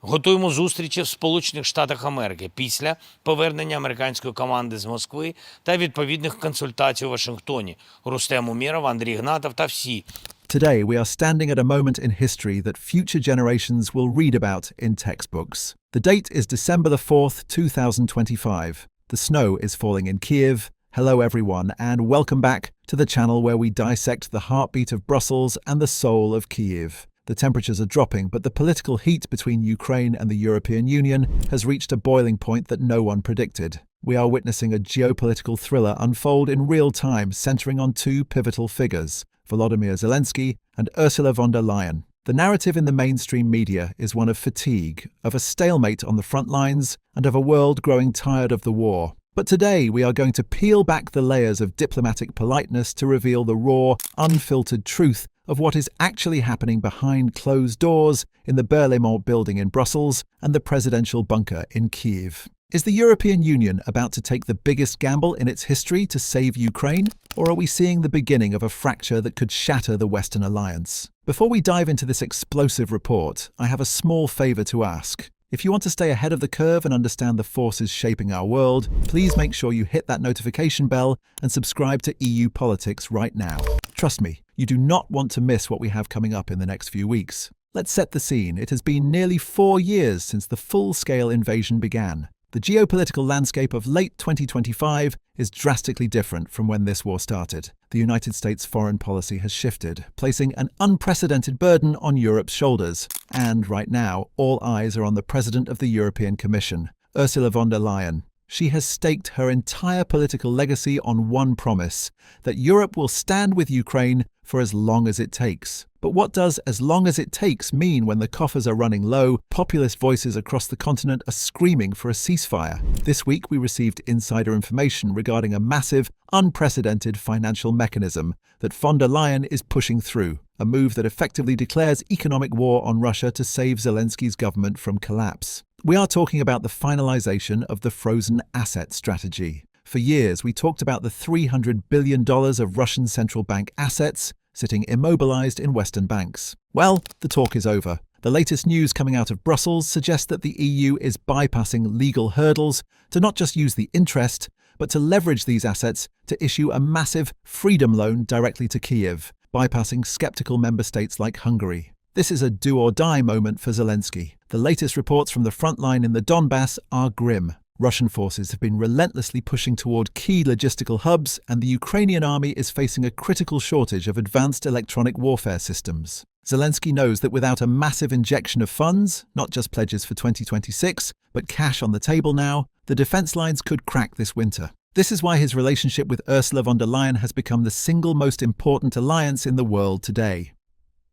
Готуємо зустрічі в Сполучених Штатах Америки після повернення американської команди з Москви та відповідних консультацій у Вашингтоні. Рустем Умєров, Андрій Гнатов та всі. Today, we are standing at a moment in history that future generations will read about in textbooks. The date is December the 4th, 2025. The snow is falling in Kyiv. Hello everyone, and welcome back to the channel where we dissect the heartbeat of Brussels and the soul of Kyiv. The temperatures are dropping, but the political heat between Ukraine and the European Union has reached a boiling point that no one predicted. We are witnessing a geopolitical thriller unfold in real time, centering on two pivotal figures, Volodymyr Zelensky and Ursula von der Leyen. The narrative in the mainstream media is one of fatigue, of a stalemate on the front lines, and of a world growing tired of the war. But today we are going to peel back the layers of diplomatic politeness to reveal the raw, unfiltered truth of what is actually happening behind closed doors in the Berlaymont building in Brussels and the presidential bunker in Kyiv. Is the European Union about to take the biggest gamble in its history to save Ukraine? Or are we seeing the beginning of a fracture that could shatter the Western alliance? Before we dive into this explosive report, I have a small favor to ask. If you want to stay ahead of the curve and understand the forces shaping our world, please make sure you hit that notification bell and subscribe to EU Politics right now. Trust me, you do not want to miss what we have coming up in the next few weeks. Let's set the scene. It has been nearly 4 years since the full-scale invasion began. The geopolitical landscape of late 2025 is drastically different from when this war started. The United States' foreign policy has shifted, placing an unprecedented burden on Europe's shoulders. And right now, all eyes are on the President of the European Commission, Ursula von der Leyen. She has staked her entire political legacy on one promise, that Europe will stand with Ukraine for as long as it takes. But what does as long as it takes mean when the coffers are running low, populist voices across the continent are screaming for a ceasefire? This week we received insider information regarding a massive, unprecedented financial mechanism that von der Leyen is pushing through, a move that effectively declares economic war on Russia to save Zelensky's government from collapse. We are talking about the finalization of the frozen asset strategy. For years, we talked about the $300 billion of Russian central bank assets sitting immobilized in Western banks. Well, the talk is over. The latest news coming out of Brussels suggests that the EU is bypassing legal hurdles to not just use the interest, but to leverage these assets to issue a massive freedom loan directly to Kyiv, bypassing skeptical member states like Hungary. This is a do-or-die moment for Zelensky. The latest reports from the front line in the Donbass are grim. Russian forces have been relentlessly pushing toward key logistical hubs, and the Ukrainian army is facing a critical shortage of advanced electronic warfare systems. Zelensky knows that without a massive injection of funds, not just pledges for 2026, but cash on the table now, the defense lines could crack this winter. This is why his relationship with Ursula von der Leyen has become the single most important alliance in the world today.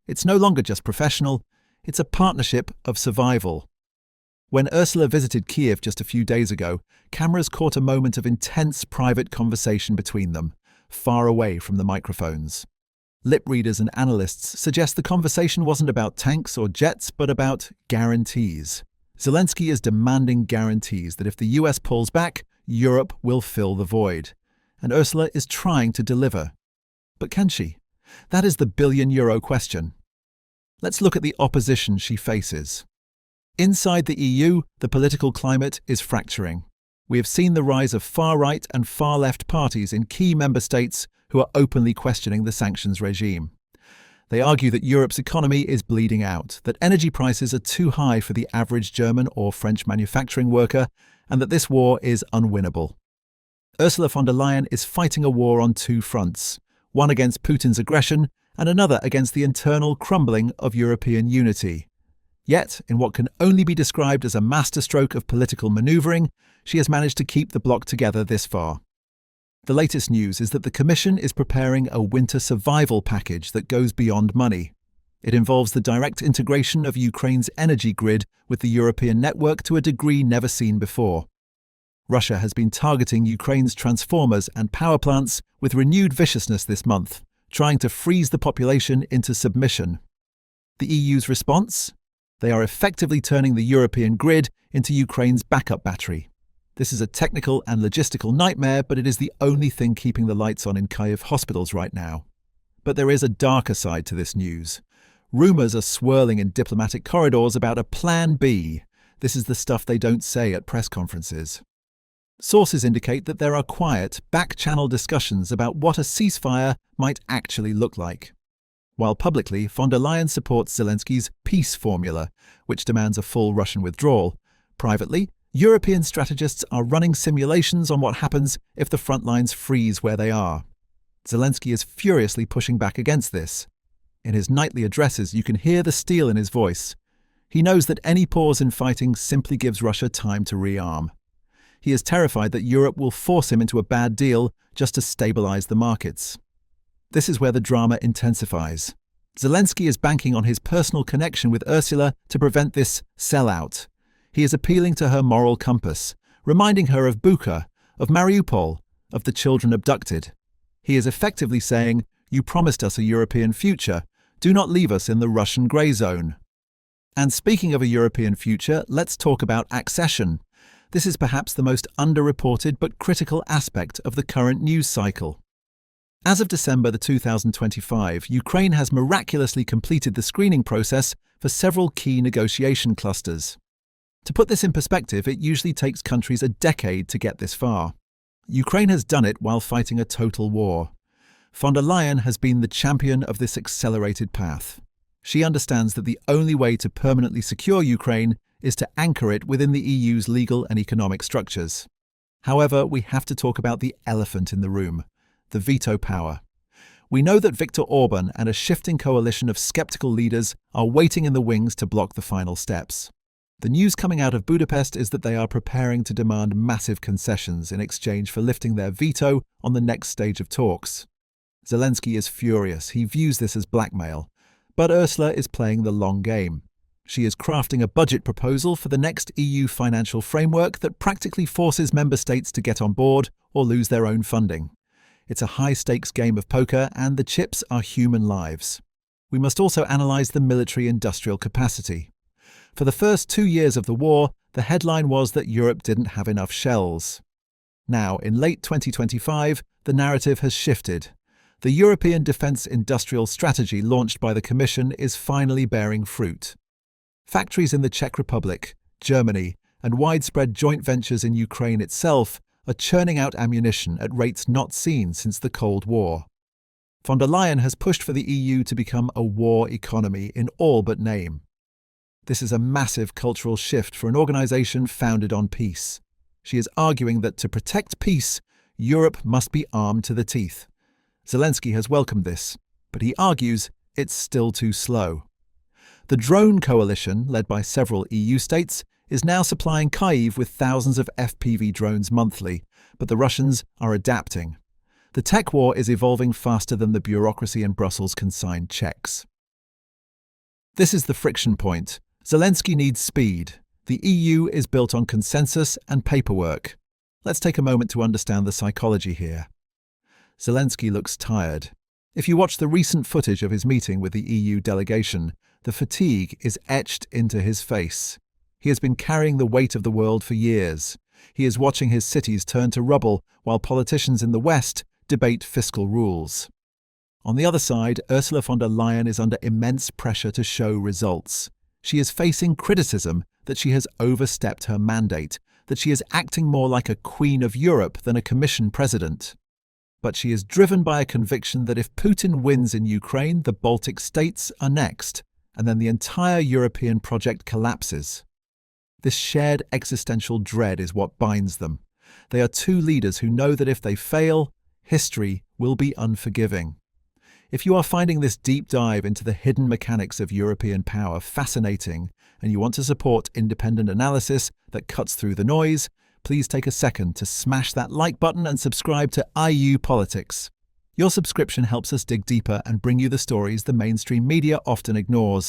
It's no longer just professional, it's a partnership of survival. When Ursula visited Kyiv just a few days ago, cameras caught a moment of intense private conversation between them, far away from the microphones. Lip readers and analysts suggest the conversation wasn't about tanks or jets, but about guarantees. Zelensky is demanding guarantees that if the US pulls back, Europe will fill the void. And Ursula is trying to deliver. But can she? That is the billion-euro question. Let's look at the opposition she faces. Inside the EU, the political climate is fracturing. We have seen the rise of far-right and far-left parties in key member states who are openly questioning the sanctions regime. They argue that Europe's economy is bleeding out, that energy prices are too high for the average German or French manufacturing worker, and that this war is unwinnable. Ursula von der Leyen is fighting a war on two fronts, one against Putin's aggression and another against the internal crumbling of European unity. Yet, in what can only be described as a masterstroke of political maneuvering, she has managed to keep the bloc together this far. The latest news is that the Commission is preparing a winter survival package that goes beyond money. It involves the direct integration of Ukraine's energy grid with the European network to a degree never seen before. Russia has been targeting Ukraine's transformers and power plants with renewed viciousness this month, trying to freeze the population into submission. The EU's response? They are effectively turning the European grid into Ukraine's backup battery. This is a technical and logistical nightmare, but it is the only thing keeping the lights on in Kyiv hospitals right now. But there is a darker side to this news. Rumors are swirling in diplomatic corridors about a Plan B. This is the stuff they don't say at press conferences. Sources indicate that there are quiet, back-channel discussions about what a ceasefire might actually look like. While publicly, von der Leyen supports Zelensky's peace formula, which demands a full Russian withdrawal. Privately, European strategists are running simulations on what happens if the front lines freeze where they are. Zelensky is furiously pushing back against this. In his nightly addresses, you can hear the steel in his voice. He knows that any pause in fighting simply gives Russia time to rearm. He is terrified that Europe will force him into a bad deal just to stabilize the markets. This is where the drama intensifies. Zelensky is banking on his personal connection with Ursula to prevent this sellout. He is appealing to her moral compass, reminding her of Bucha, of Mariupol, of the children abducted. He is effectively saying, "You promised us a European future. Do not leave us in the Russian grey zone." And speaking of a European future, let's talk about accession. This is perhaps the most underreported but critical aspect of the current news cycle. As of December 2025, Ukraine has miraculously completed the screening process for several key negotiation clusters. To put this in perspective, it usually takes countries a decade to get this far. Ukraine has done it while fighting a total war. Von der Leyen has been the champion of this accelerated path. She understands that the only way to permanently secure Ukraine is to anchor it within the EU's legal and economic structures. However, we have to talk about the elephant in the room, the veto power. We know that Viktor Orban and a shifting coalition of skeptical leaders are waiting in the wings to block the final steps. The news coming out of Budapest is that they are preparing to demand massive concessions in exchange for lifting their veto on the next stage of talks. Zelensky is furious. He views this as blackmail. But Ursula is playing the long game. She is crafting a budget proposal for the next EU financial framework that practically forces member states to get on board or lose their own funding. It's a high-stakes game of poker, and the chips are human lives. We must also analyse the military-industrial capacity. For the first 2 years of the war, the headline was that Europe didn't have enough shells. Now, in late 2025, the narrative has shifted. The European Defence Industrial Strategy launched by the Commission is finally bearing fruit. Factories in the Czech Republic, Germany, and widespread joint ventures in Ukraine itself are churning out ammunition at rates not seen since the Cold War. Von der Leyen has pushed for the EU to become a war economy in all but name. This is a massive cultural shift for an organisation founded on peace. She is arguing that to protect peace, Europe must be armed to the teeth. Zelensky has welcomed this, but he argues it's still too slow. The drone coalition, led by several EU states, is now supplying Kyiv with thousands of FPV drones monthly, but the Russians are adapting. The tech war is evolving faster than the bureaucracy in Brussels can sign checks. This is the friction point. Zelensky needs speed. The EU is built on consensus and paperwork. Let's take a moment to understand the psychology here. Zelensky looks tired. If you watch the recent footage of his meeting with the EU delegation, the fatigue is etched into his face. He has been carrying the weight of the world for years. He is watching his cities turn to rubble while politicians in the West debate fiscal rules. On the other side, Ursula von der Leyen is under immense pressure to show results. She is facing criticism that she has overstepped her mandate, that she is acting more like a Queen of Europe than a Commission President. But she is driven by a conviction that if Putin wins in Ukraine, the Baltic states are next, and then the entire European project collapses. This shared existential dread is what binds them. They are two leaders who know that if they fail, history will be unforgiving. If you are finding this deep dive into the hidden mechanics of European power fascinating, and you want to support independent analysis that cuts through the noise, please take a second to smash that like button and subscribe to IU Politics. Your subscription helps us dig deeper and bring you the stories the mainstream media often ignores.